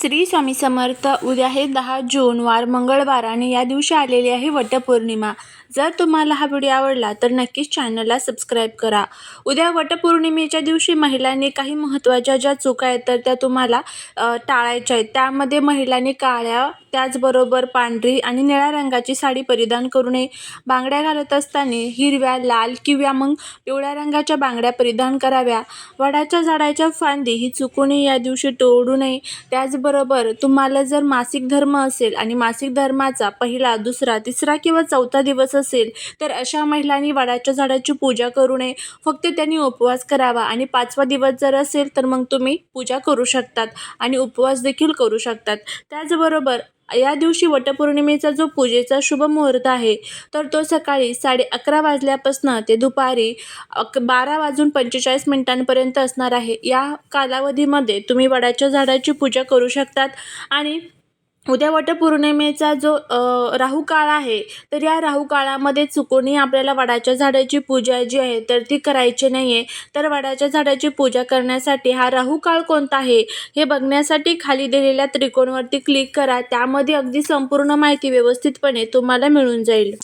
श्री स्वामी समर्थ. उद्या आहे 10 जून वार मंगळवार आणि या दिवशी आलेली आहे वटपौर्णिमा. जर तुम्हाला हा व्हिडिओ आवडला तर नक्कीच चॅनलला सबस्क्राईब करा. उद्या वटपौर्णिमेच्या दिवशी महिलांनी काही महत्त्वाच्या ज्या चुका आहेत तर त्या तुम्हाला टाळायच्या आहेत. त्यामध्ये महिलांनी काळ्या, त्याचबरोबर पांढरी आणि निळ्या रंगाची साडी परिधान करू नये. बांगड्या घालत असताना हिरव्या, लाल किंवा मग पिवळ्या रंगाच्या बांगड्या परिधान कराव्या. वडाच्या झाडाच्या फांदी ही चुकूनही या दिवशी तोडू नये. त्याचबरोबर तुम्हाला जर मासिक धर्म असेल आणि मासिक धर्माचा पहिला, दुसरा, तिसरा किंवा चौथा दिवस असेल तर अशा महिलांनी वडाच्या झाडाची पूजा करू नये. फक्त त्यांनी उपवास करावा आणि 5वा दिवस जर असेल तर मग तुम्ही पूजा करू शकतात आणि उपवास देखील करू शकतात. त्याचबरोबर या दिवशी वटपौर्णिमेचा जो पूजेचा शुभ मुहूर्त आहे तर तो सकाळी 11:30 वाजल्यापासून ते दुपारी 12:45 असणार आहे. या कालावधीमध्ये तुम्ही वडाच्या झाडाची पूजा करू शकतात. आणि उद्या वटपौर्णिमेचा जो राहू काळ आहे तर या राहू काळामध्ये चुकूनही आपल्याला वडाच्या झाडाची पूजा जी आहे तर ती करायची नाही आहे. तर वडाच्या झाडाची पूजा करण्यासाठी हा राहू काळ कोणता आहे हे बघण्यासाठी खाली दिलेल्या त्रिकोणावरती क्लिक करा. त्यामध्ये अगदी संपूर्ण माहिती व्यवस्थितपणे तुम्हाला मिळून जाईल.